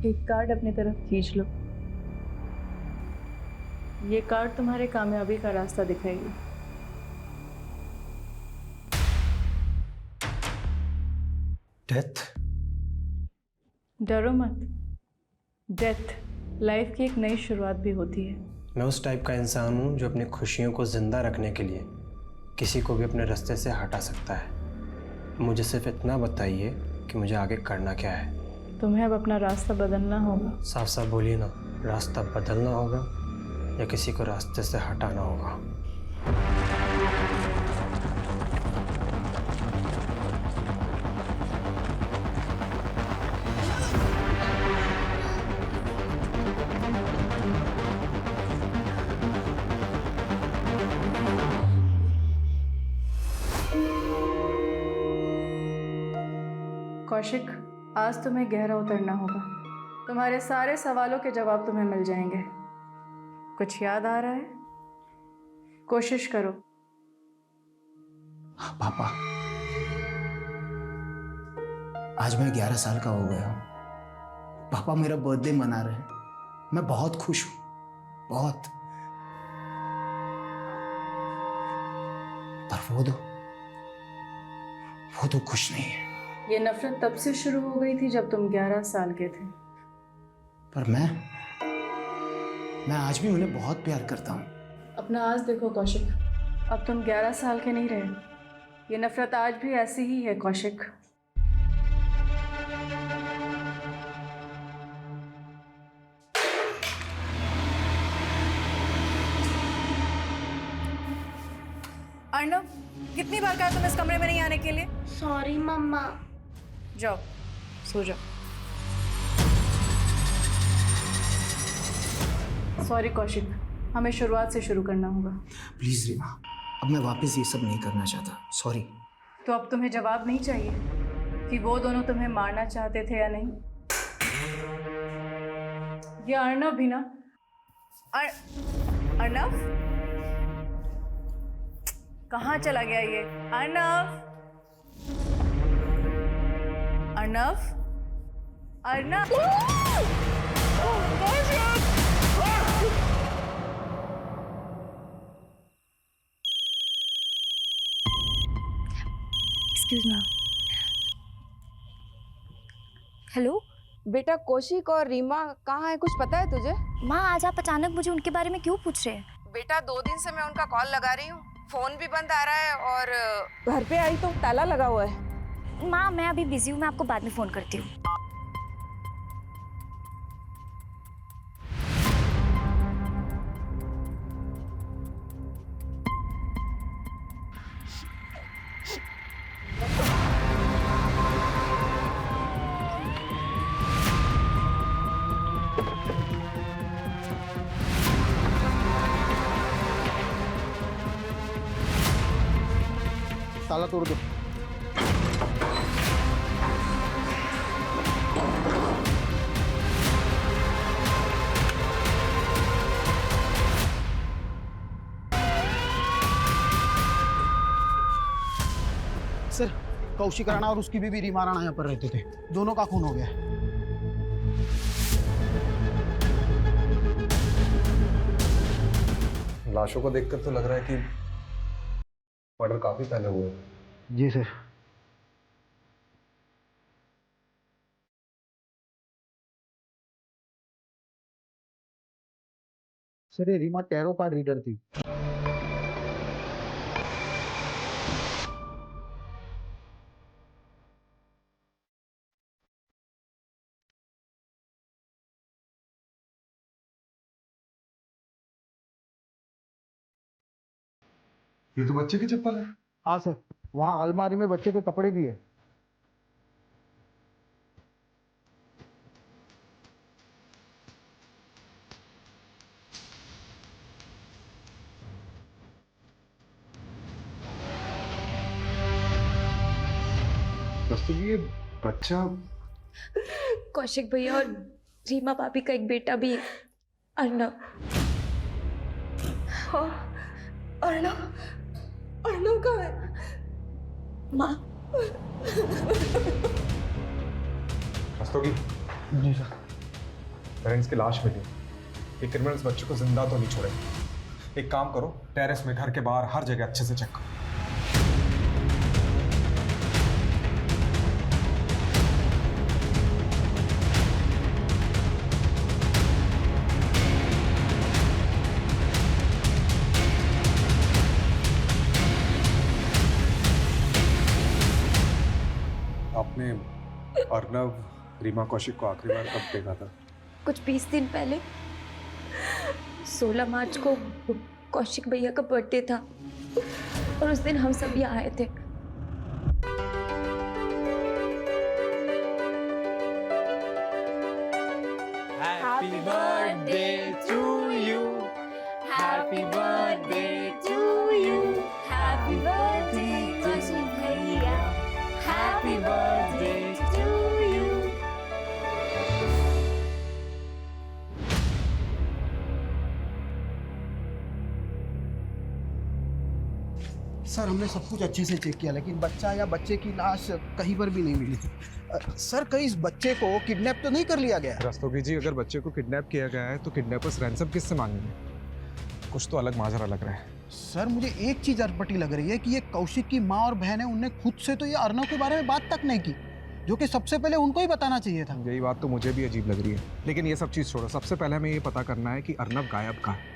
एक कार्ड अपनी तरफ खींच लो। ये कार्ड तुम्हारे कामयाबी का रास्ता दिखाएगी। डेथ? डरो मत। डेथ लाइफ की एक नई शुरुआत भी होती है। मैं उस टाइप का इंसान हूँ जो अपनी खुशियों को जिंदा रखने के लिए किसी को भी अपने रास्ते से हटा सकता है। मुझे सिर्फ इतना बताइए कि मुझे आगे करना क्या है। तुम्हें अब अपना रास्ता बदलना होगा। साफ साफ बोलिए ना, रास्ता बदलना होगा या किसी को रास्ते से हटाना होगा? कौशिक, आज तुम्हें गहरा उतरना होगा। तुम्हारे सारे सवालों के जवाब तुम्हें मिल जाएंगे। कुछ याद आ रहा है? कोशिश करो। पापा, आज मैं 11 साल का हो गया हूं। पापा मेरा बर्थडे मना रहे हैं। मैं बहुत खुश हूं, बहुत। पर वो तो खुश नहीं है। ये नफरत तब से शुरू हो गई थी जब तुम 11 साल के थे। पर मैं आज भी उन्हें बहुत प्यार करता हूं। अपना आज देखो कौशिक, अब तुम 11 साल के नहीं रहे। ये नफरत आज भी ऐसी ही है कौशिक। अर्णव, कितनी बार कहा तुम इस कमरे में नहीं आने के लिए? सॉरी मम्मा। जाओ, सो जाओ। सॉरी कौशिक, हमें शुरुआत से शुरू करना होगा। प्लीज रीमा, अब मैं वापस ये सब नहीं करना चाहता। सॉरी। तो अब तुम्हें जवाब नहीं चाहिए कि वो दोनों तुम्हें मारना चाहते थे या नहीं? ये अर्णव भी ना। अर्णव, कहाँ चला गया ये? Arnav, Arnav, Arnav. Excuse me. Hello बेटा, कौशिक और रीमा कहाँ है, कुछ पता है तुझे? माँ, आज आप अचानक मुझे उनके बारे में क्यों पूछ रहे हैं? बेटा, 2 दिन से मैं उनका कॉल लगा रही हूँ, फोन भी बंद आ रहा है और घर पे आई तो ताला लगा हुआ है। माँ, मैं अभी बिजी हूँ, मैं आपको बाद में फोन करती हूँ। ताला तोड़ दो। सर, कौशिक राणा और उसकी बीवी रीमा राणा यहाँ पर रहते थे। दोनों का खून हो गया है। लाशों को देखकर तो लग रहा है कि मर्डर काफी पहले हुए हैं। जी सर। सर, ये रीमा टैरो कार्ड रीडर थी। ये तो बच्चे की चप्पल है। हाँ सर, वहाँ अलमारी में बच्चे के कपड़े भी है। दोस्तों, ये बच्चा कौशिक भैया और रीमा भाभी का एक बेटा भी है, अर्णव। अर्णव, अर्णव कहाँ है? माँ, रस्तोगी। जी सर। पेरेंट्स की लाश मिली। ये क्रिमिनल्स बच्चे को जिंदा तो नहीं छोड़ेंगे। एक काम करो, टेरेस में, घर के बाहर, हर जगह अच्छे से चेक करो। आपने अर्नव रीमा कौशिक को आखिरी बार कब देखा था? कुछ 20 दिन पहले 16 मार्च को कौशिक भैया का बर्थडे था और उस दिन हम सब यहाँ आए थे। Happy birthday to you. Happy birthday to you. Happy birthday Kaushik भैया. Happy birthday to you. Sir हमने सब कुछ अच्छे से चेक किया, लेकिन बच्चा या बच्चे की लाश कहीं पर भी नहीं मिली। सर कहीं इस बच्चे को किडनैप तो नहीं कर लिया गया? रस्तोगी जी, अगर बच्चे को किडनैप किया गया है तो किडनैपर्स रैंसम किससे मांगेंगे? कुछ तो अलग माजरा लग रहा है। सर मुझे एक चीज अटपटी लग रही है कि ये कौशिक की माँ और बहन है, उनने खुद से तो ये अर्नव के बारे में बात तक नहीं की, जो कि सबसे पहले उनको ही बताना चाहिए था। यही बात तो मुझे भी अजीब लग रही है, लेकिन ये सब चीज़ छोड़ो। सबसे पहले हमें ये पता करना है कि अर्नव गायब कहाँ है।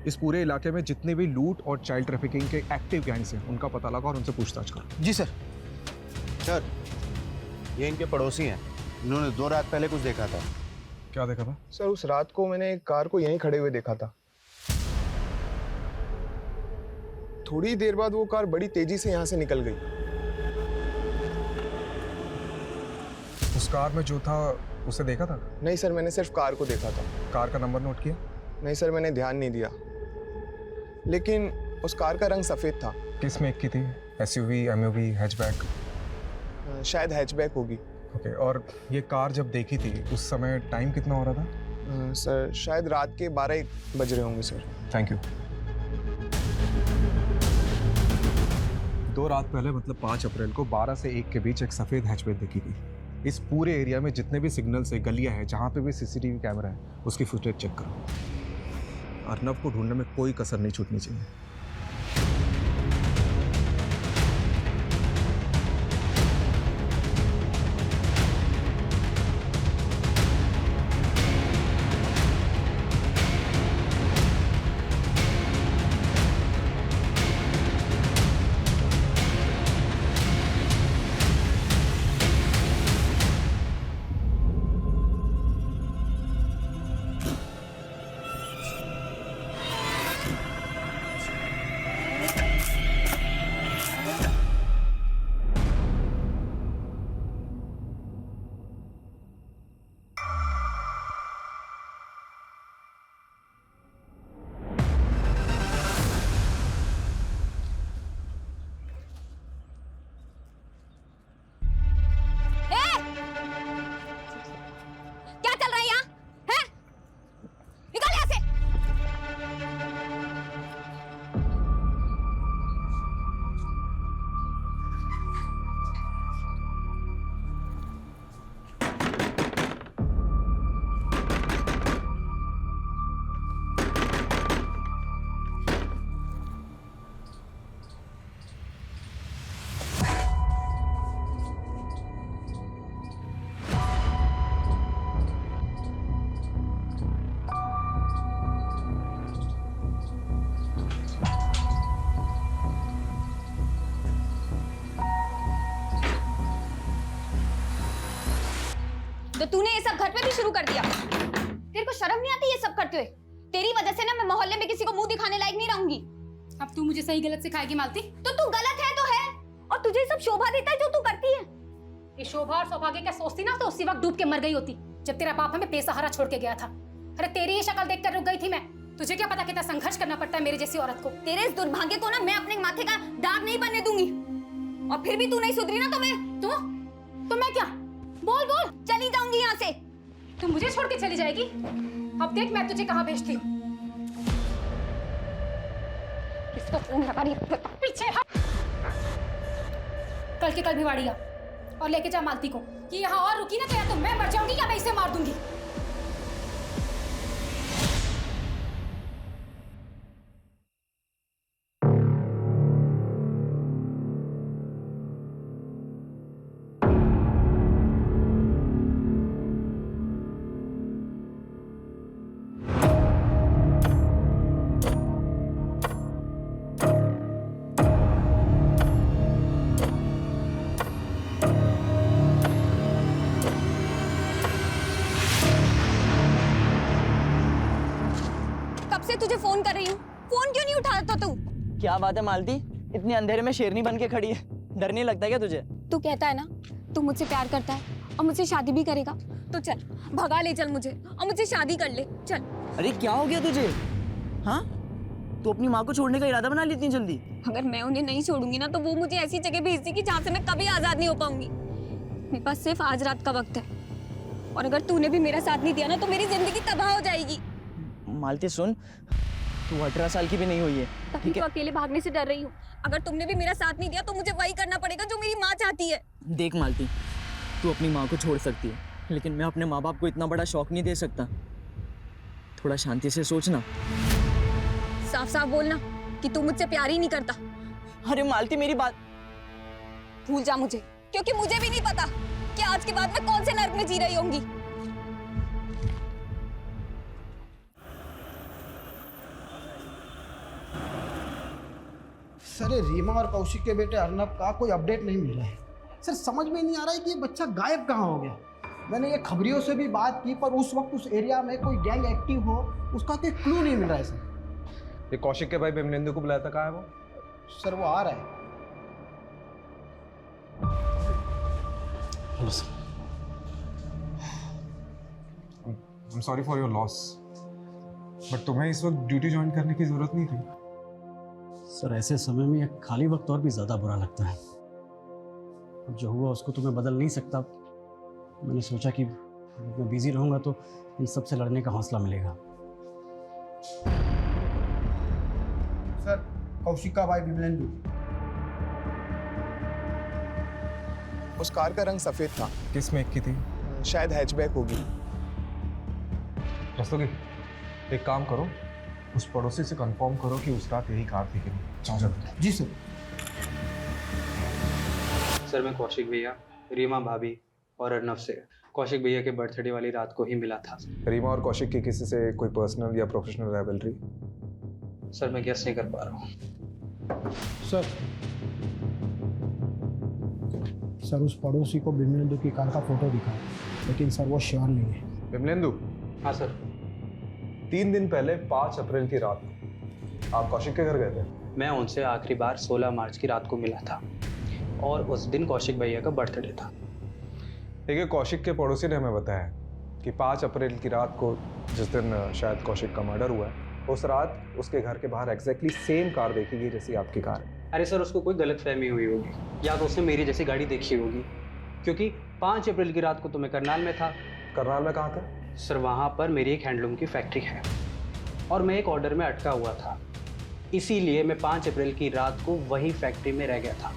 इस पूरे इलाके में जितने भी लूट और चाइल्ड ट्रैफिकिंग के एक्टिव गैंग्स हैं, उनका पता लगा और उनसे पूछताछ करो। जी सर। सर ये इनके पड़ोसी हैं, इन्होंने 2 रात पहले कुछ देखा था। क्या देखा था? सर उस रात को मैंने एक कार को यहीं खड़े हुए देखा था। थोड़ी देर बाद वो कार बड़ी तेजी से यहाँ से निकल गई। उस कार में जो था उसे देखा था? नहीं सर, मैंने सिर्फ कार को देखा था। कार का नंबर नोट किया? नहीं सर, मैंने ध्यान नहीं दिया, लेकिन उस कार का रंग सफ़ेद था। किस मेक की थी? SUV, MUV, hatchback? शायद हैचबैक होगी। ओके, और ये कार जब देखी थी उस समय टाइम कितना हो रहा था? सर शायद रात के 12-1 बज रहे होंगे सर। Thank you. 2 रात पहले मतलब 5 अप्रैल को 12 से 1 के बीच एक सफ़ेद हैचबैक देखी थी। इस पूरे एरिया में जितने भी सिग्नल्स है, गलियां हैं, जहाँ पे भी सीसीटीवी कैमरा है, उसकी फुटेज चेक करो। अर्नव को ढूंढने में कोई कसर नहीं छूटनी चाहिए। तो तूने ये सब घर पे भी शुरू कर दिया? तेरे को शर्म नहीं आती ये सब करते हुए? तेरी वजह से ना मैं मोहल्ले में किसी को मुंह दिखाने लायक नहीं रहूंगी। अब तू मुझे सही गलत सिखाएगी मालती? तो तू गलत है तो है, और तुझे सब शोभा देता है जो तू करती है। ये शोभा और सौभाग्य क्या सोचती ना, तो उसी वक्त डूब के मर गई होती जब तेरा बाप हमें बेसहारा छोड़ के गया था। अरे तेरी ये शक्ल देखकर रुक गई थी मैं। तुझे क्या पता कितना संघर्ष करना पड़ता है मेरे जैसी औरत को। तेरे इस दुर्भाग्य को ना मैं अपने माथे का दाग नहीं बनने दूंगी। और फिर भी तू नहीं सुधरी ना तो मैं क्या? बोल बोल। चली जाऊंगी यहाँ से। तू मुझे छोड़ के चली जाएगी? अब देख मैं तुझे कहाँ भेजती हूँ। किसको फोन लगा रही है? पीछे हट। कल के कल भिवाड़ी आ और लेके जा मालती को कि यहाँ और रुकी ना तो या तो मैं मर जाऊंगी या मैं इसे मार दूंगी। तुझे फोन कर रही हूँ, फोन क्यों नहीं उठाता तू? क्या बात है मालती, इतने अंधेरे में शेरनी बन के खड़ी है, डर नहीं लगता क्या तुझे? तू कहता है ना तू मुझसे प्यार करता है और मुझसे शादी भी करेगा, तो चल भगा ले, चल मुझे और मुझसे शादी कर ले, चल। अरे क्या हो गया तुझे? हाँ, तू अपनी माँ को छोड़ने का इरादा बना ली इतनी जल्दी? अगर मैं उन्हें नहीं छोड़ूंगी ना तो वो मुझे ऐसी जगह भेज देगी जहाँ से मैं कभी आजाद नहीं हो पाऊंगी। मेरे पास सिर्फ आज रात का वक्त है, और अगर तूने भी मेरा साथ नहीं दिया ना तो मेरी जिंदगी तबाह हो जाएगी। मालती सुन, तू 18 साल की भी नहीं हुई है, तभी तो अकेले भागने से डर रही हूँ। अगर तुमने भी मेरा साथ नहीं दिया तो मुझे वही करना पड़ेगा जो मेरी माँ चाहती है। देख मालती, तू अपनी माँ को छोड़ सकती है, लेकिन मैं अपने माँ बाप को इतना बड़ा शौक नहीं दे सकता। थोड़ा शांति से सोचना। साफ साफ बोलना कि तू मुझसे प्यार ही नहीं करता। अरे मालती मेरी बात। भूल जा मुझे, क्योंकि मुझे भी नहीं पता कि आज के बाद मैं कौन से नर्क में जी रही होंगी। सर, ये रीमा और कौशिक के बेटे अर्नब का कोई अपडेट नहीं मिल रहा है। सर, समझ में नहीं आ रहा है कि ये बच्चा गायब कहाँ हो गया। मैंने ये खबरियों से भी बात की, पर उस वक्त उस एरिया में कोई गैंग एक्टिव हो उसका कोई क्लू नहीं मिल रहा है सर। ये कौशिक के भाई बिमलेंदु को बुलाया था, कहाँ है वो? सर, वो आ रहा है। Hello sir. I'm sorry for your loss, but तुम्हें इस वक्त ड्यूटी ज्वाइन करने की जरूरत नहीं थी। सर, ऐसे समय में एक खाली वक्त और भी ज़्यादा बुरा लगता है। अब जो हुआ उसको तो मैं बदल नहीं सकता। मैंने सोचा कि मैं बिजी रहूँगा तो इन सब से लड़ने का हौसला मिलेगा। सर, कौशिक का भाई बिमलेंदु। उस कार का रंग सफेद था। किस मेक की थी? शायद हैचबैक होगी। रस्तोगी, एक काम करो, उस पड़ोसी से कंफर्म करो कि उस रात यही कार थी कि नहीं। जाओ जल्दी। जी सर। सर, मैं कौशिक भैया, रीमा भाभी और अर्नब से कौशिक भैया के बर्थडे वाली रात को ही मिला था। रीमा और कौशिक की किसी से कोई पर्सनल या प्रोफेशनल राइवलरी? सर, मैं गेस नहीं कर पा रहा हूँ। सर, उस पड़ोसी को बिमलेंदु की कार का फोटो दिखा, लेकिन सर वो श्योर नहीं है। बिमलेंदु? हाँ सर। 3 दिन पहले 5 अप्रैल की रात को आप कौशिक के घर गए थे? मैं उनसे आखिरी बार 16 मार्च की रात को मिला था, और उस दिन कौशिक भैया का बर्थडे था। देखिए, कौशिक के पड़ोसी ने हमें बताया कि 5 अप्रैल की रात को, जिस दिन शायद कौशिक का मर्डर हुआ है, उस रात उसके घर के बाहर एग्जैक्टली सेम कार देखी गई जैसी आपकी कार है। अरे सर, उसको कोई गलतफहमी हुई होगी, या तो उसने मेरी जैसी गाड़ी देखी होगी, क्योंकि 5 अप्रैल की रात को तो मैं करनाल में था। करनाल में कहाँ था? सर, वहाँ पर मेरी एक हैंडलूम की फैक्ट्री है, और मैं एक ऑर्डर में अटका हुआ था, इसीलिए मैं 5 अप्रैल की रात को वही फैक्ट्री में रह गया था।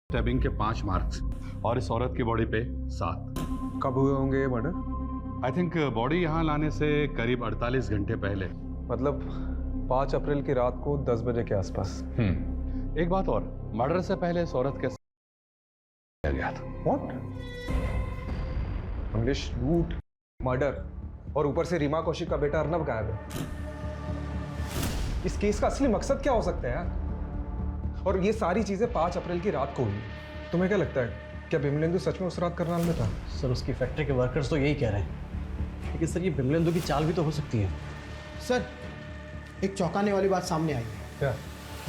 स्टैबिंग के 5 मार्क्स और इस औरत की बॉडी पे 7। कब हुए होंगे ये मर्डर? आई थिंक बॉडी यहाँ लाने से करीब 48 घंटे पहले। मतलब 5 अप्रैल की रात को 10 बजे के आसपास। एक बात और, मर्डर से पहले इस औरत के साथ गया था। व्हाट? इंग्लिश लूट, मर्डर, और ऊपर से रीमा कौशिक का बेटा अर्नब गायब है। इस केस का असली मकसद क्या हो सकता है यार? और ये सारी चीजें 5 अप्रैल की रात को हुई। तुम्हें क्या लगता है, क्या बिमलेंदु सच में उस रात करनाल में था? सर, उसकी फैक्ट्री के वर्कर्स तो यही कह रहे हैं, लेकिन सर ये बिमलेंदु की चाल भी तो हो सकती है। सर, एक चौंकाने वाली बात सामने आई है। क्या?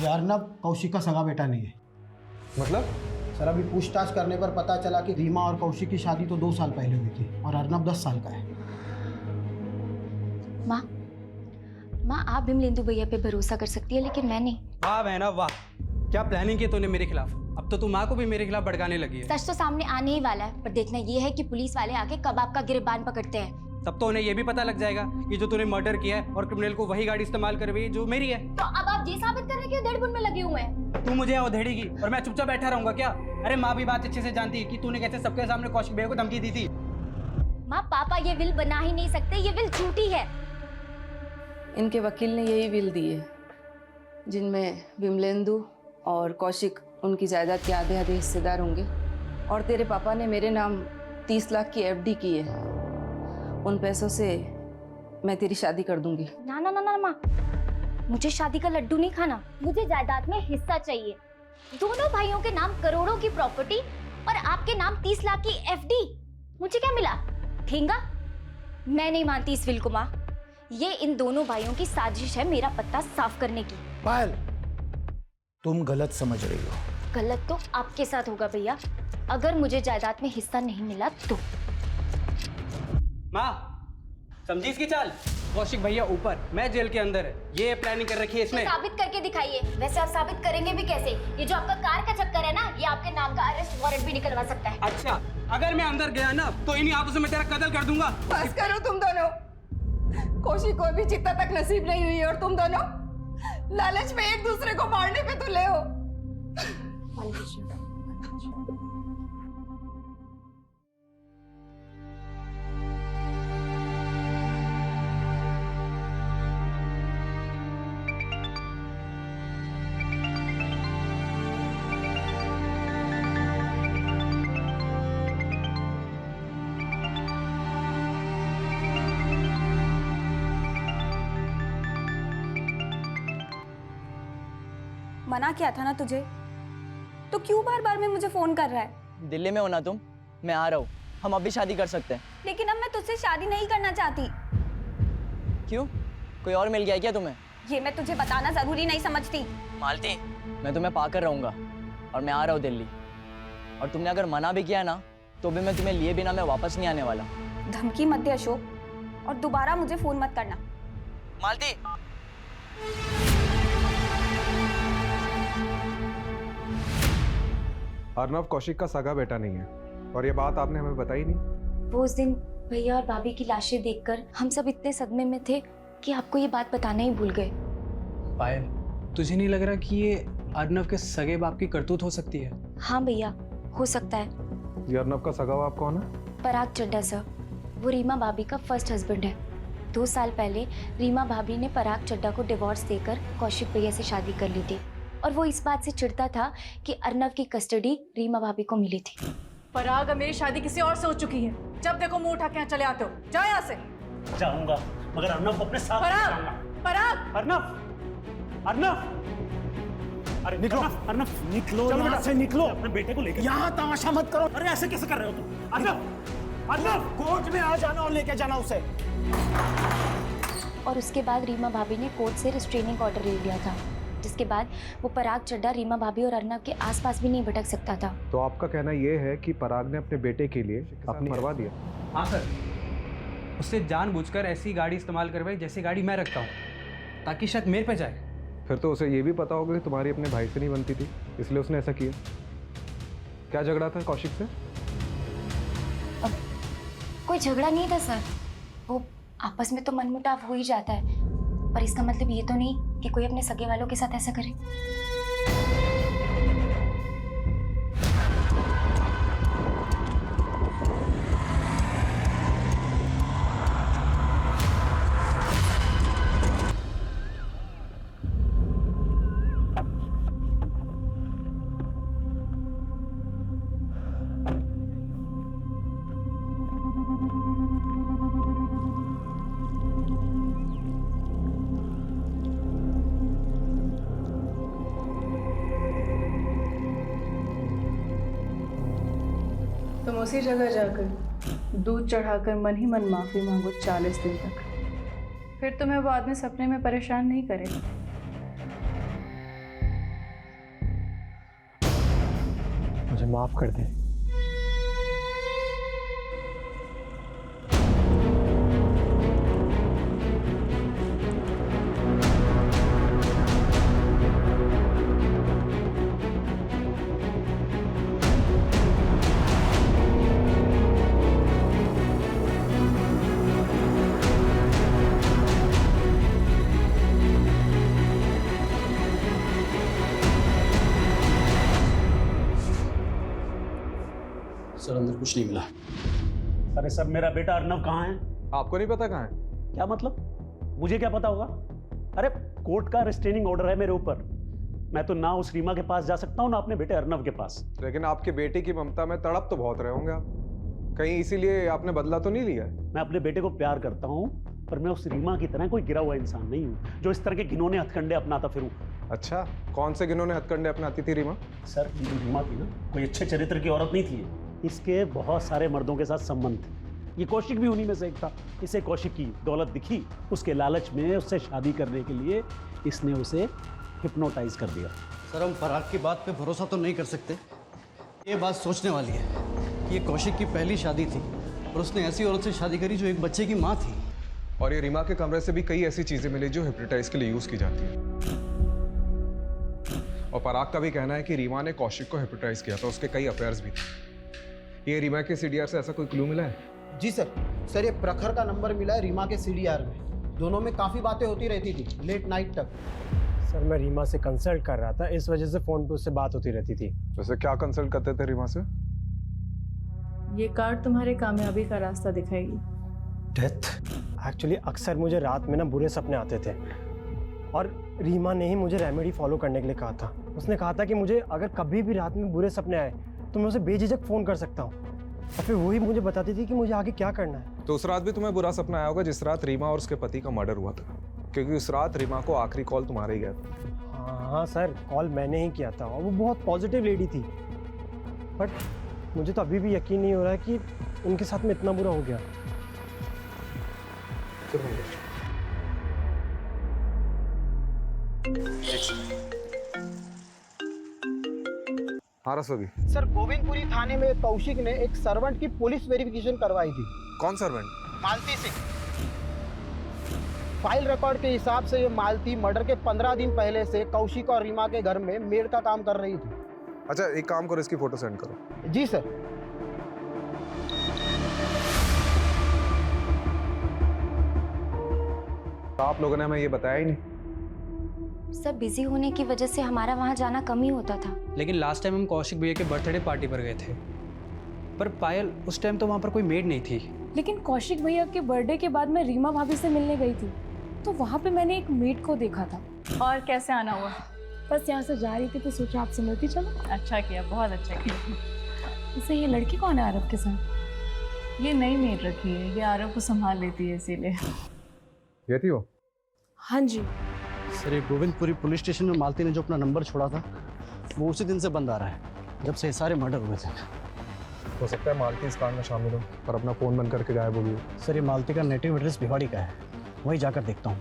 ये अर्नब कौशिक का सगा बेटा नहीं है। मतलब? सर, अभी पूछताछ करने पर पता चला कि रीमा और कौशिक की शादी तो 2 साल पहले हुई थी, और अर्नब 10 साल का है। माँ, आप बिमलेंदु भैया पे भरोसा कर सकती है, लेकिन मैं नहीं। वाह बहना वाह, क्या प्लानिंग की तूने मेरे खिलाफ। अब तो तू माँ को भी मेरे खिलाफ भड़काने लगी है। सच तो सामने आने ही वाला है, पर देखना ये है कि पुलिस वाले आके कब आपका गिरबान पकड़ते हैं। तब तो उन्हें ये भी पता लग जाएगा कि जो तूने मर्डर किया है और क्रिमिनल को वही गाड़ी इस्तेमाल कर रही है जो मेरी है। तो अब आप ये साबित करने के धड़बुन में लगे हुए हैं। तू मुझे उधेड़ेगी और मैं चुपचाप बैठा रहूंगा क्या? अरे माँ भी बात अच्छे से जानती है कि तूने कैसे सबके सामने कौशिक भैया को धमकी दी थी। माँ पापा ये विल बना ही नहीं सकते, ये विल झूठी है। इनके वकील ने यही विल दी है जिनमें विमलेंदु और कौशिक उनकी जायदाद के आधे आधे हिस्सेदार होंगे, और तेरे पापा ने मेरे नाम 30 लाख की एफडी की है। उन पैसों से मैं तेरी शादी कर दूंगी। ना ना ना ना माँ, मुझे शादी का लड्डू नहीं खाना, मुझे जायदाद में हिस्सा चाहिए। दोनों भाइयों के नाम करोड़ों की प्रॉपर्टी और आपके नाम 30 लाख की एफडी। मुझे क्या मिला? ठेंगा? मैं नहीं मानती इस विल को माँ। ये इन दोनों भाइयों की साजिश है मेरा पत्ता साफ करने की। पायल, तुम गलत समझ रही हो। गलत तो आपके साथ होगा भैया, अगर मुझे जायदाद में हिस्सा नहीं मिला तो। माँ समझी इसकी चाल? कौशिक भैया ऊपर, मैं जेल के अंदर है, ये प्लानिंग कर रखी है इसने। तो साबित करके दिखाइए। वैसे आप साबित करेंगे भी कैसे? ये जो आपका कार का चक्कर है ना, ये आपके नाम का अरेस्ट वारंट भी निकलवा सकता है। अच्छा, अगर मैं अंदर गया ना तो इन्हीं हाथों से मैं तेरा कत्ल कर दूंगा। बस करो तुम दोनों। कौशिक को अभी चित्ता तक नसीब नहीं हुई और तुम दोनों लालच में एक दूसरे को मारने पे तुले हो। मना किया था ना तुझे, तो क्यों बार बार में मुझे फोन कर रहा है? दिल्ली में हो ना तुम? मैं आ रहा हूँ, हम अभी शादी कर सकते हैं। लेकिन अब मैं तुझसे शादी नहीं करना चाहती। क्यों? कोई और मिल गया क्या तुम्हें? ये मैं तुझे बताना जरूरी नहीं समझती। मालती, मैं तुम्हें पाकर रहूंगा और मैं आ रहा हूँ दिल्ली। और तुमने अगर मना भी किया ना तो भी मैं तुम्हें लिए बिना मैं वापस नहीं आने वाला। धमकी मत दे अशोक, और दोबारा मुझे फोन मत करना। मालती, अर्नव कौशिक का सगा बेटा नहीं है, और ये बात आपने हमें बताई नहीं। वो उस दिन भैया और भाभी की लाशें देखकर हम सब इतने सदमे में थे कि आपको ये बात बताना ही भूल गए। पायल, तुझे नहीं लग रहा कि ये अर्नव के सगे बाप की करतूत हो सकती है? हाँ भैया, हो सकता है। ये अर्नव का सगा बाप कौन है? पराग चड्ढा सर, वो रीमा भाभी का फर्स्ट हस्बैंड है। 2 साल पहले रीमा भाभी ने पराग चड्ढा को डिवोर्स देकर कौशिक भैया से शादी कर ली थी, और वो इस बात से चिढ़ता था कि अर्नव की कस्टडी रीमा भाभी को मिली थी। पराग, अब मेरी शादी किसी और से हो चुकी है। जब देखो मुंह उठा के यहाँ चले आते हो। जाओ यहाँ से। जाऊंगा, मगर अर्नव को अपने साथ पराग, पराग, अर्नव, अर्नव, अरे निकलो, अर्नव निकलो, यहाँ से निकलो। अपने बेटे को लेकर यहाँ तमाशा मत करो। अरे ऐसे कैसे कर रहे हो तुम? अर्नव, अर्नव, कोर्ट में आ जाना और लेके जाना उसे। और उसके बाद रीमा भाभी ने कोर्ट से रिस्ट्रेनिंग ऑर्डर ले लिया था, जिसके बाद वो पराग चड्ढा रीमा भाभी और अर्नव के आसपास भी नहीं भटक सकता था। तो आपका कहना ये है कि पराग ने अपने बेटे के लिए अपनी मरवा दिया? हाँ सर, उससे जानबूझकर ऐसी गाड़ी इस्तेमाल करवाई जैसी गाड़ी मैं रखता हूँ, ताकि शक मेरे पे जाए। फिर तो उसे ये भी पता होगा कि तुम्हारी अपने भाई से नहीं बनती थी, इसलिए उसने ऐसा किया। क्या झगड़ा था कौशिक से? कोई झगड़ा नहीं था सर, वो आपस में तो मनमुटाव हो ही जाता है, पर इसका मतलब ये तो नहीं कि कोई अपने सगे वालों के साथ ऐसा करे। तुम उसी जगह जाकर दूध चढ़ाकर मन ही मन माफी मांगो 40 दिन तक, फिर तुम्हें वो आदमी सपने में परेशान नहीं करेगा। मुझे माफ कर दे। सर अंदर कुछ नहीं मिला। अरे सर, मेरा बेटा अर्नव कहाँ है? आपको नहीं पता कहाँ है? क्या मतलब? मुझे क्या पता होगा? अरे कोर्ट का रिस्ट्रेनिंग ऑर्डर है मेरे ऊपर। मैं तो ना उस रीमा के पास जा सकता हूँ ना अपने बेटे अर्नव के पास। लेकिन आपके बेटे की ममता में तड़प तो बहुत रहे होंगे आप। कहीं इसीलिए आपने बदला तो नहीं लिया? मैं अपने बेटे को प्यार करता हूँ, पर मैं उस रीमा की तरह कोई गिरा हुआ इंसान नहीं हूँ जो इस तरह के घिनौने हथकंडे अपनाता फिरूं। अच्छा, कौन से घिनौने हथकंडे अपनाती थी रीमा? सर, ये जो रीमा थी ना, कोई अच्छे चरित्र की औरत नहीं थी। इसके बहुत सारे मर्दों के साथ संबंध थे। ये कौशिक भी उन्हीं में से एक था। इसे कौशिक की दौलत दिखी, उसके लालच में उससे शादी करने के लिए इसने उसे हिप्नोटाइज कर दिया। सर हम फराग की बात पे भरोसा तो नहीं कर सकते। ये बात सोचने वाली है कि ये कौशिक की पहली शादी थी और उसने ऐसी औरत से शादी करी जो एक बच्चे की माँ थी। और ये रीमा के कमरे से भी कई ऐसी चीजें मिली जो हिप्नोटाइज के लिए यूज की जाती है। और पराग का भी कहना है कि रीमा ने कौशिक को हिप्नोटाइज किया था, उसके कई अफेयर्स भी थे। ये रीमा के सीडीआर से ऐसा कोई क्लू मिला है? जी सर, ये प्रखर का नंबर मिला है रीमा के सीडीआर में। दोनों में काफ़ी बातें होती रहती थी लेट नाइट तक। सर मैं रीमा से कंसल्ट कर रहा था, इस वजह से फ़ोन पे उससे बात होती रहती थी। वैसे क्या कंसल्ट करते थे रीमा से? ये कार्ड तुम्हारे कामयाबी का रास्ता दिखाएगी। डेथ? एक्चुअली अक्सर मुझे रात में ना बुरे सपने आते थे और रीमा ने ही मुझे रेमेडी फॉलो करने के लिए कहा था। उसने कहा था कि मुझे अगर कभी भी रात में बुरे सपने आए तो मैं उसे बेझिझक फ़ोन कर सकता हूँ और फिर वही मुझे बताती थी कि मुझे आगे क्या करना है। तो उस रात भी तुम्हें बुरा सपना आया होगा जिस रात रीमा और उसके पति का मर्डर हुआ था, क्योंकि उस रात रीमा को आखिरी कॉल तुम्हारा ही गया था। हाँ सर, कॉल मैंने ही किया था और वो बहुत पॉजिटिव लेडी थी। बट मुझे तो अभी भी यकीन नहीं हो रहा है कि उनके साथ में इतना बुरा हो गया। हाँ रसोगी। सर, गोविंदपुरी थाने में कौशिक ने एक सर्वेंट की पुलिस वेरिफिकेशन करवाई थी। कौन सर्वेंट? मालती सिंह। फाइल रिकॉर्ड के हिसाब से ये मालती मर्डर के 15 दिन पहले से कौशिक और रीमा के घर में मेड का काम कर रही थी। अच्छा, एक काम करो, इसकी फोटो सेंड करो। जी सर। आप लोगों ने हमें ये बताया ही नहीं। सब बिजी होने की वजह से हमारा वहाँ जाना कम ही होता था। लेकिन लास्ट टाइम हम कौशिक भैया के बर्थडे पार्टी पर गए थे, पर पायल उस टाइम तो वहाँ पर कोई मेड नहीं थी। लेकिन कौशिक भैया के बर्थडे के बाद मैं रीमा भाभी से मिलने गई थी, तो वहाँ पे मैंने एक मेड को देखा था। और कैसे आना हुआ? बस यहाँ से जा रही थी तो सोचा आपसे मिलती चलो। अच्छा किया, बहुत अच्छा किया। वैसे ये लड़की कौन है आरव के साथ? ये नई मेड रखी है, ये आरव को संभाल लेती है इसीलिए। ये थी वो? हाँ जी। सर ये गोविंदपुरी पुलिस स्टेशन में मालती ने जो अपना नंबर छोड़ा था वो उसी दिन से बंद आ रहा है, जब से ये सारे मर्डर हुए थे। हो सकता है मालती इस कांड में शामिल हो पर अपना फ़ोन बंद करके गायब हो गई। सर ये मालती का नेटिव एड्रेस भिवाड़ी का है, वहीं जाकर देखता हूँ।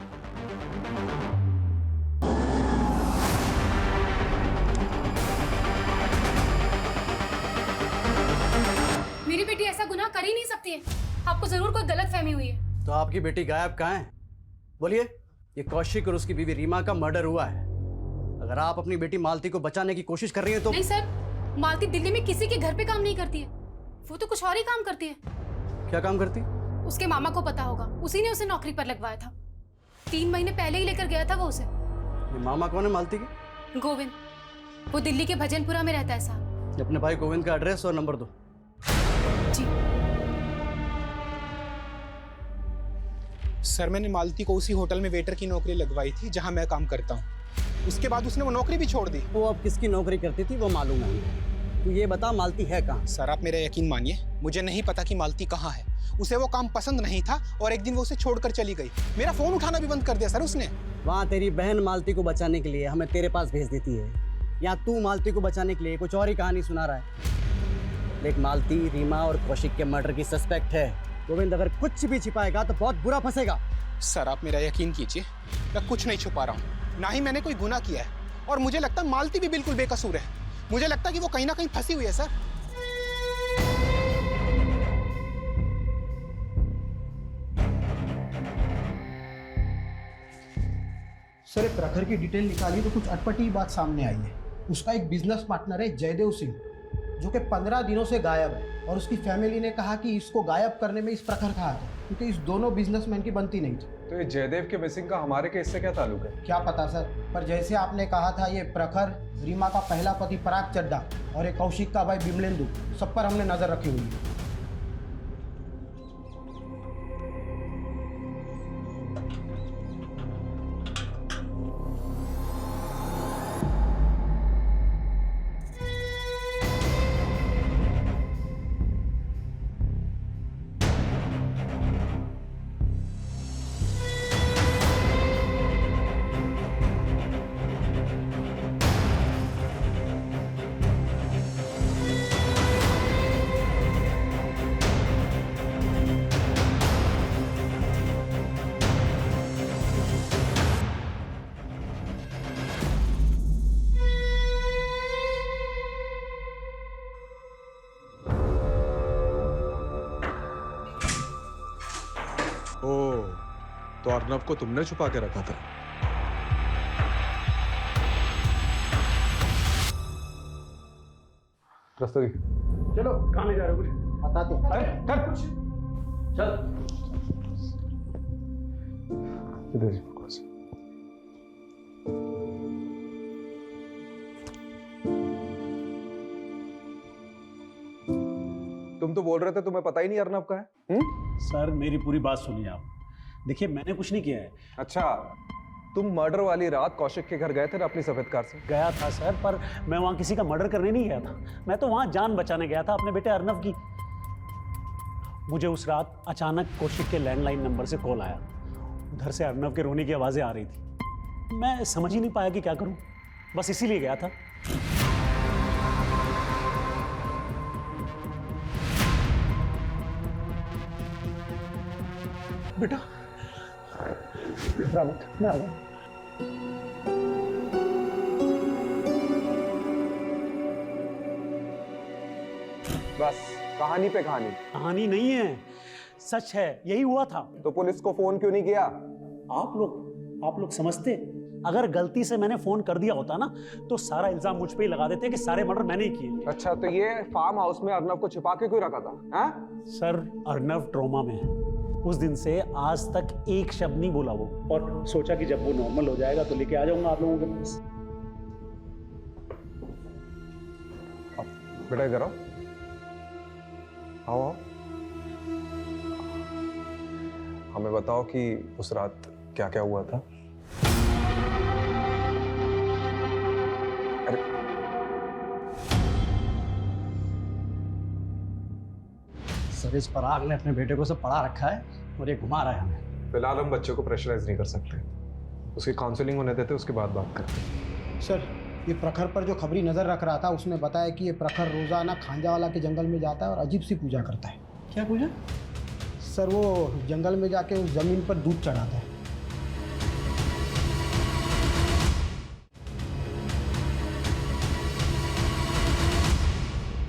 मेरी बेटी ऐसा गुनाह कर ही नहीं सकती है। आपको जरूर कोई गलतफहमी हुई है। तो आपकी बेटी गायब कहाँ है? बोलिए। ये कौशिक और उसकी बीवी रीमा का मर्डर हुआ है। अगर आप अपनी बेटी मालती को बचाने की कोशिश कर रही हैं तो। नहीं सर, मालती दिल्ली में किसी के घर पे काम नहीं करती है, वो तो कुछ और ही काम करती है। क्या काम करती? उसके मामा को पता होगा, उसी ने उसे नौकरी पर लगवाया था। 3 महीने पहले ही लेकर गया था वो उसे। ये मामा कौन है मालती की? गोविंद, वो दिल्ली के भजनपुरा में रहता है साहब। अपने भाई गोविंद का एड्रेस और नंबर दो। जी सर, मैंने मालती को उसी होटल में वेटर की नौकरी लगवाई थी जहां मैं काम करता हूं। उसके बाद उसने वो नौकरी भी छोड़ दी। वो अब किसकी नौकरी करती थी वो मालूम है। तो ये बता मालती है कहाँ? सर आप मेरा यकीन मानिए, मुझे नहीं पता कि मालती कहाँ है। उसे वो काम पसंद नहीं था और एक दिन वो उसे छोड़कर चली गई। मेरा फोन उठाना भी बंद कर दिया सर उसने। वहाँ तेरी बहन मालती को बचाने के लिए हमें तेरे पास भेज देती है, या तू मालती को बचाने के लिए कुछ और ही कहानी सुना रहा है। लेकिन मालती रीमा और कौशिक के मर्डर की सस्पेक्ट है। गोविंद अगर कुछ भी छिपाएगा तो बहुत बुरा फंसेगा। सर आप मेरा यकीन कीजिए, मैं कुछ नहीं छुपा रहा हूँ, ना ही मैंने कोई गुनाह किया है। और मुझे लगता है मालती भी बिल्कुल बेकसूर है। मुझे लगता है कि वो कहीं ना कहीं फंसी हुई है सर। सर प्रखर की डिटेल निकाली तो कुछ अटपटी बात सामने आई है। उसका एक बिजनेस पार्टनर है जयदेव सिंह, जो कि 15 दिनों से गायब है। और उसकी फैमिली ने कहा कि इसको गायब करने में इस प्रखर का हाथ है, क्योंकि इस दोनों बिजनेसमैन की बनती नहीं थी। तो ये जयदेव के मिसिंग का हमारे केस से क्या ताल्लुक है? क्या पता सर, पर जैसे आपने कहा था ये प्रखर, रीमा का पहला पति पराग चड्डा और एक कौशिक का भाई बिमलेंदु, सब पर हमने नजर रखी हुई है। ओह, तो अर्नव को तुमने छुपा के रखा था। रस्तोगी, चलो कहाँ ले जा रहे हो? कुछ बताते हैं। अरे कर कुछ, चल। इधर जी, बस। तुम तो बोल रहे थे तुम्हें पता ही नहीं अर्नव का है। सर मेरी पूरी बात सुनिए आप। देखिए मैंने कुछ नहीं किया है। अच्छा, तुम मर्डर वाली रात कौशिक के घर गए थे ना अपनी सफेद कार से? गया था सर, पर मैं वहां किसी का मर्डर करने नहीं गया था। मैं तो वहां जान बचाने गया था अपने बेटे अर्नव की। मुझे उस रात अचानक कौशिक के लैंडलाइन नंबर से कॉल आया। उधर से अर्नव के रोने की आवाजें आ रही थी। मैं समझ ही नहीं पाया कि क्या करूं, बस इसीलिए गया था। बेटा घबरा मत, मैं आ गया। बस कहानी पे कहानी। कहानी नहीं है, सच है, यही हुआ था। तो पुलिस को फोन क्यों नहीं किया? आप लोग समझते, अगर गलती से मैंने फोन कर दिया होता ना तो सारा इल्जाम मुझ पे ही लगा देते कि सारे मर्डर मैंने ही किए। अच्छा, तो ये फार्म हाउस में अर्नव को छिपा के क्यों रखा था? हाँ? सर अर्नव ट्रॉमा में है। उस दिन से आज तक एक शब्द नहीं बोला वो, और सोचा कि जब वो नॉर्मल हो जाएगा तो लेके आ जाऊंगा आप लोगों के पास। बेटा इधर आओ, आओ आओ। हमें बताओ कि उस रात क्या क्या हुआ था। अरे सर इस पराग ने अपने बेटे को सब पढ़ा रखा है और ये घुमा रहा है हमें। फिलहाल हम बच्चे को प्रेशराइज नहीं कर सकते, उसकी काउंसलिंग होने देते, उसके बाद बात करते। सर ये प्रखर पर जो खबरी नजर रख रहा था उसने बताया कि ये प्रखर रोजाना खांजावाला के जंगल में जाता है और अजीब सी पूजा करता है। क्या पूजा? सर वो जंगल में जाके उस जमीन पर दूध चढ़ाता है।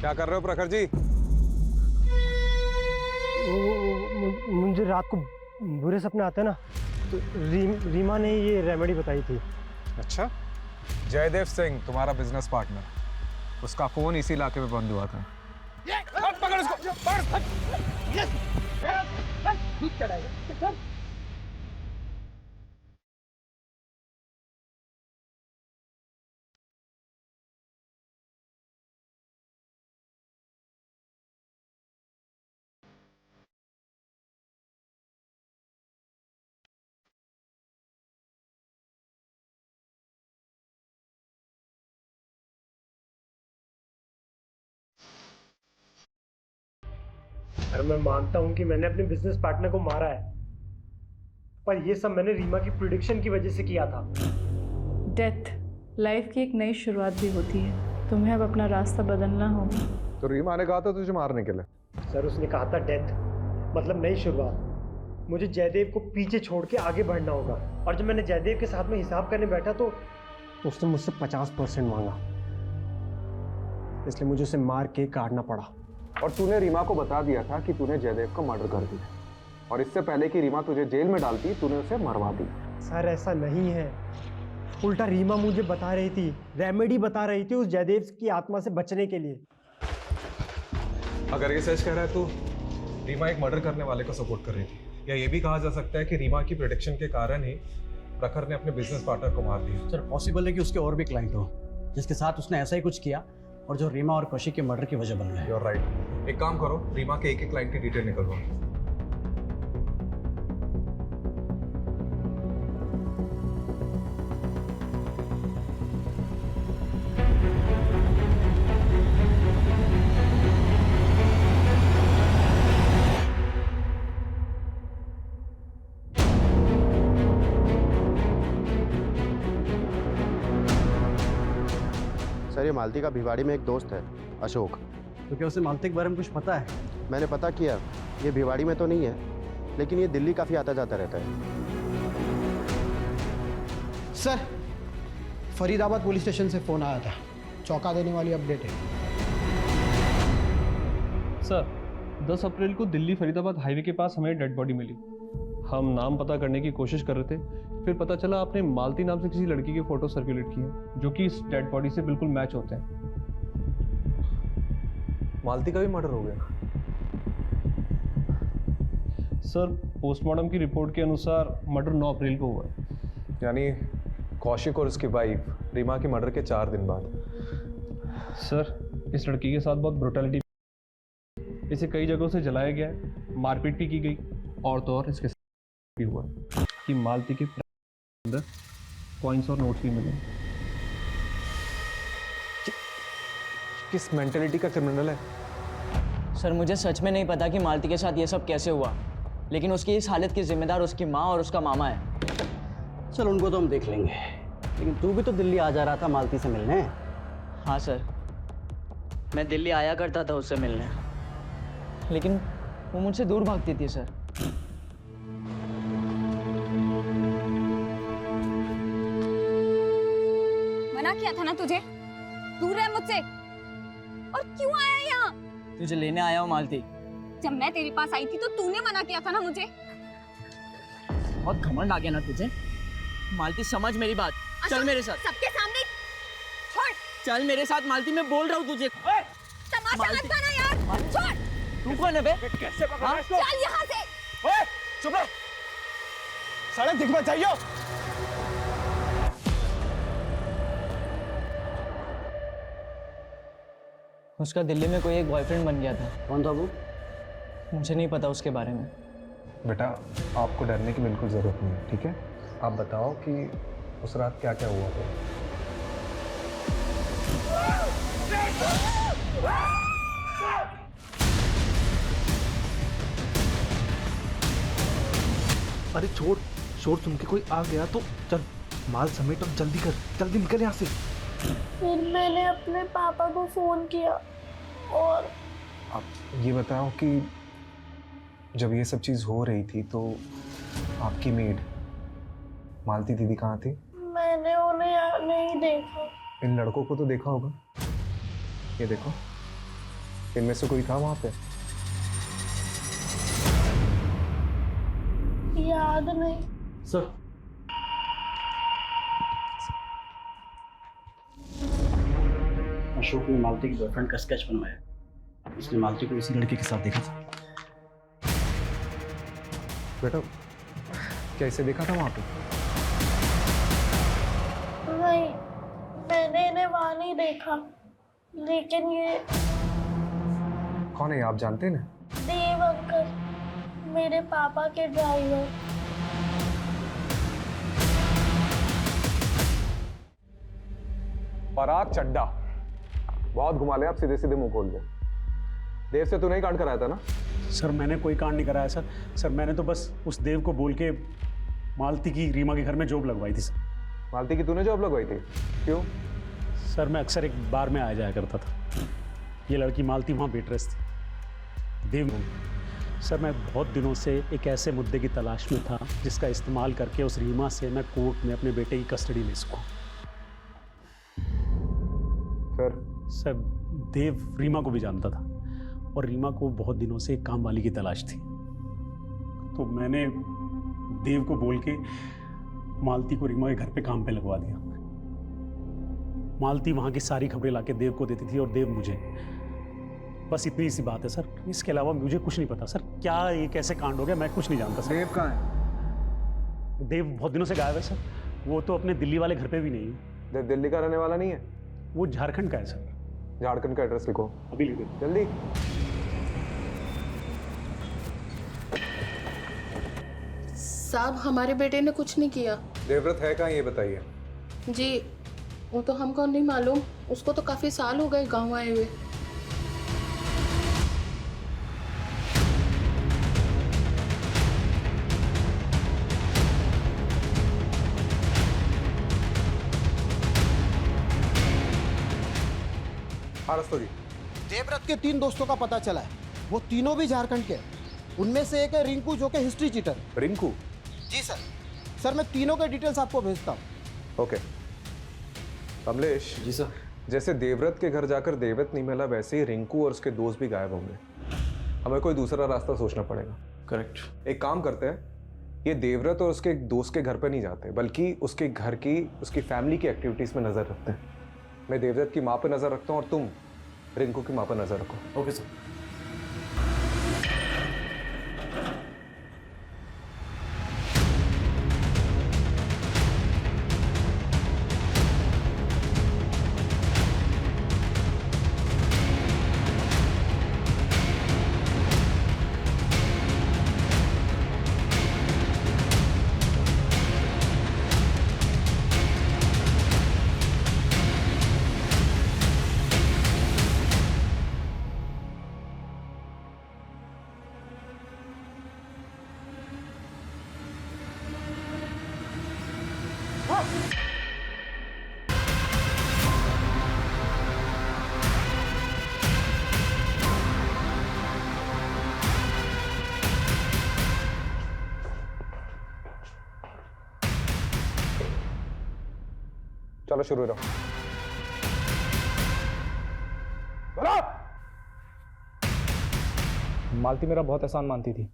क्या कर रहे हो प्रखर जी? मुझे रात को बुरे सपने आते हैं ना, तो रीमा ने ये रेमेडी बताई थी। अच्छा, जयदेव सिंह तुम्हारा बिजनेस पार्टनर, उसका फोन इसी इलाके में बंद हुआ था। पकड़ उसको, दूध चढ़ाएगा। अरे मैं मानता हूँ कि मैंने अपने बिजनेस पार्टनर को मारा है, पर ये सब मैंने रीमा की प्रिडिक्शन की वजह से किया था। डेथ लाइफ की एक नई शुरुआत भी होती है। तुम्हें अब अपना रास्ता बदलना होगा। तो रीमा ने कहा था तुझे मारने के लिए। सर उसने कहा था डेथ मतलब नई शुरुआत। मुझे जयदेव को पीछे छोड़ के आगे बढ़ना होगा, और जब मैंने जयदेव के साथ में हिसाब करने बैठा तो उसने मुझसे 50% मांगा, इसलिए मुझे उसे मार के काटना पड़ा। और तूने रीमा को बता दिया था कि तूने जयदेव का मर्डर कर दिया, और इससे पहले कि रीमा तुझे जेल में डालती तूने उसे मरवा दी। सर ऐसा नहीं है, उल्टा रीमा मुझे बता रही थी, रेमेडी बता रही थी उस जयदेव की आत्मा से बचने के लिए। अगर ये सच कह रहा है तो रीमा एक मर्डर करने वाले को सपोर्ट कर रही थी। या ये भी कहा जा सकता है कि रीमा की प्रोटेक्शन के कारण ही प्रखर ने अपने बिजनेस पार्टनर को मार दिया। सर पॉसिबल है कि उसके और भी क्लाइंट हो जिसके साथ उसने ऐसा ही कुछ किया और जो रीमा और कौशिक के मर्डर की वजह बन गए। You are right. एक काम करो, रीमा के एक क्लाइंट की डिटेल निकलवाओ। सर ये मालती का भिवाड़ी में एक दोस्त है, अशोक। तो क्या उसे मालती के बारे में कुछ पता है? मैंने पता किया, ये भिवाड़ी में तो नहीं है, लेकिन ये दिल्ली काफ़ी आता जाता रहता है। सर फरीदाबाद पुलिस स्टेशन से फ़ोन आया था, चौंका देने वाली अपडेट है। सर 10 अप्रैल को दिल्ली फरीदाबाद हाईवे के पास हमें डेड बॉडी मिली। हम नाम पता करने की कोशिश कर रहे थे, फिर पता चला आपने मालती नाम से किसी लड़की के फोटो सर्कुलेट किए जो कि इस डेड बॉडी से बिल्कुल मैच होते हैं। मालती का भी मर्डर हो गया? सर पोस्टमार्टम की रिपोर्ट के अनुसार मर्डर 9 अप्रैल को हुआ है। यानी कौशिक और उसकी वाइफ रीमा के मर्डर के 4 दिन बाद। सर इस लड़की के साथ बहुत ब्रुटैलिटी, इसे कई जगहों से जलाया गया है, मारपीट भी की गई, और तो और इसके साथ भी हुआ कि मालती के अंदर कॉइन्स और नोट्स भी मिले। किस मेंटेलिटी का क्रिमिनल है? सर मुझे सच में नहीं पता कि मालती के साथ ये सब कैसे हुआ, लेकिन उसकी इस हालत की जिम्मेदार उसकी माँ और उसका मामा है। चल उनको तो हम देख लेंगे, लेकिन तू भी तो दिल्ली आ जा रहा था मालती से मिलने। हाँ सर, मैं दिल्ली आया करता था उससे मिलने, लेकिन वो मुझसे दूर भागती थी सर। मना किया था ना तुझे, दूर रह मुझसे। और क्यों आया यहाँ? तुझे लेने आया हूँ मालती। जब मैं तेरे पास आई थी तो तूने मना किया था ना मुझे। बहुत घमंड आ गया ना तुझे। मालती समझ मेरी बात, चल मेरे साथ। सबके सामने छोड़। चल मेरे साथ मालती, मैं बोल रहा हूँ तुझे। तमाशा मत बना यार, छोड़। तू कौन है बे? कैसे पकड़ा इसको? चल यहाँ से। ओए चुप रह, सड़क दिख मत जाइयो। उसका दिल्ली में कोई एक बॉयफ्रेंड बन गया था। कौन था वो? मुझे नहीं पता उसके बारे में। बेटा आपको डरने की बिल्कुल ज़रूरत नहीं है, ठीक है? आप बताओ कि उस रात क्या क्या हुआ था। अरे छोड़, शोर सुन के कोई आ गया तो चल माल समेट और जल्दी कर, जल्दी निकल यहाँ से। फिर मैंने अपने पापा को फोन किया और आप ये बताओ कि जब ये सब चीज़ हो रही थी तो आपकी मेड मालती दीदी कहाँ थी? मैंने उन्हें नहीं देखा। इन लड़कों को तो देखा होगा, ये देखो, इनमें से कोई था वहाँ पे? याद नहीं। सर अशोक ने मालती की बॉयफ्रेंड का स्केच बनवाया। उसने मालती को इसी लड़के के साथ देखा था। बेटा क्या इसे देखा था वहाँ पे? नहीं, मैंने इन्हें वहाँ नहीं देखा, लेकिन ये कौन है आप जानते हैं ना? देव अंकल, मेरे पापा के ड्राइवर। पराग चड्डा, बहुत घुमा ले आप, सीधे सीधे मुंह खोल दे। देव से तूने ही कांड कराया था ना? सर मैंने कोई कांड नहीं कराया सर। सर मैंने तो बस उस देव को बोल के मालती की रीमा के घर में जॉब लगवाई थी सर। मालती की तूने जॉब लगवाई थी? क्यों? सर मैं अक्सर एक बार में आ जाया करता था, ये लड़की मालती वहाँ वेटरेस थी। देव सर मैं बहुत दिनों से एक ऐसे मुद्दे की तलाश में था जिसका इस्तेमाल करके उस रीमा से मैं कोर्ट में अपने बेटे की कस्टडी ले सकूं। सर देव रीमा को भी जानता था और रीमा को बहुत दिनों से एक काम वाली की तलाश थी, तो मैंने देव को बोल के मालती को रीमा के घर पे काम पे लगवा दिया। मालती वहाँ की सारी खबरें लाके देव को देती थी और देव मुझे। बस इतनी सी बात है सर, इसके अलावा मुझे कुछ नहीं पता सर। क्या ये कैसे कांड हो गया मैं कुछ नहीं जानता सर। देव कहाँ है? देव बहुत दिनों से गायब है सर। वो तो अपने दिल्ली वाले घर पे भी नहीं है। देव दिल्ली का रहने वाला नहीं है? वो झारखंड का है सर। झारखंड का एड्रेस लिखो। अभी लिख दो जल्दी। साहब हमारे बेटे ने कुछ नहीं किया। देवव्रत है कहाँ ये बताइए। जी वो तो हमको नहीं मालूम, उसको तो काफी साल हो गए गांव आए हुए। हाँ रस्तो जी। देवव्रत के 3 दोस्तों का पता चला है, वो तीनों भी झारखंड के हैं। उनमें से एक है रिंकू जो कि हिस्ट्री चीटर। रिंकू? जी सर मैं तीनों के डिटेल्स आपको भेजता हूँ। ओके। कमलेश। जी सर। जैसे देवव्रत के घर जाकर देवव्रत नहीं मिला, वैसे ही रिंकू और उसके दोस्त भी गायब होंगे। हमें कोई दूसरा रास्ता सोचना पड़ेगा। करेक्ट। एक काम करते हैं, ये देवव्रत और उसके एक दोस्त के घर पर नहीं जाते, बल्कि उसके घर की, उसकी फैमिली की एक्टिविटीज़ में नज़र रखते हैं। मैं देवव्रत की माँ पर नज़र रखता हूँ और तुम रिंकू की माँ पर नज़र रखो। Okay sir. चलो शुरू करो। बोलो। मालती मेरा बहुत एहसान मानती थी,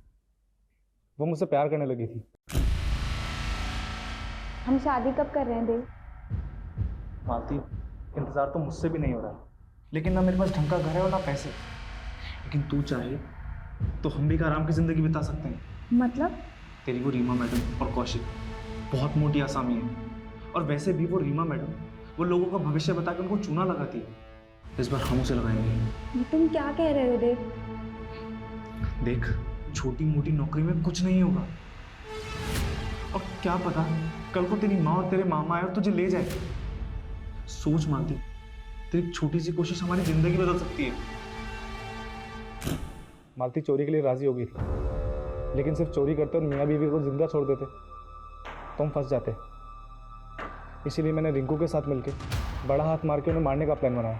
वो मुझसे प्यार करने लगी थी। हम शादी कब कर रहे हैं देव? मालती, इंतज़ार तो मुझसे भी नहीं हो रहा है, लेकिन ना मेरे पास ढंग का घर है और ना पैसे। लेकिन तू चाहे तो हम भी एक आराम की ज़िंदगी बिता सकते हैं। मतलब? तेरी वो रीमा मैडम और कौशिक बहुत मोटी आसामी है, और वैसे भी वो रीमा मैडम वो लोगों का भविष्य बता के उनको चूना लगाती है। इस बार हम उसे लगाएंगे। तुम क्या कह रहे हो देव? देख, छोटी मोटी नौकरी में कुछ नहीं होगा, और क्या पता कल को तेरी माँ और तेरे मामा आए और तुझे ले जाए। सोच मालती, तेरी छोटी सी कोशिश हमारी जिंदगी बदल सकती है। मालती चोरी के लिए राजी हो गई थी, लेकिन सिर्फ चोरी करते और मियाँ बीवी को जिंदा छोड़ देते तो हम फंस जाते। इसीलिए मैंने रिंकू के साथ मिलकर बड़ा हाथ मार के उन्हें मारने का प्लान बनाया।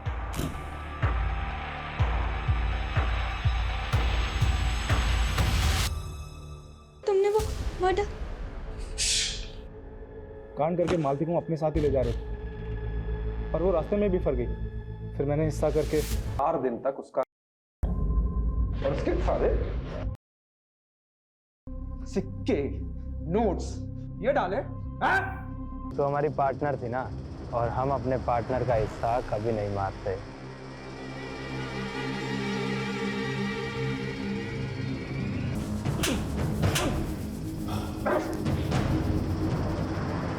तुमने वो मर्डर कांड करके मालती को अपने साथ ही ले जा रहे थे, पर वो रास्ते में बिफर गई। फिर मैंने हिस्सा करके 4 दिन तक उसका और उसके सारे सिक्के, नोट्स ये डाले। तो हमारी पार्टनर थी ना, और हम अपने पार्टनर का हिस्सा कभी नहीं मारते।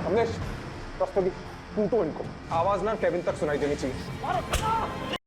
कमलेश, तू तो इनको आवाज ना केविन तक सुनाई देनी चाहिए।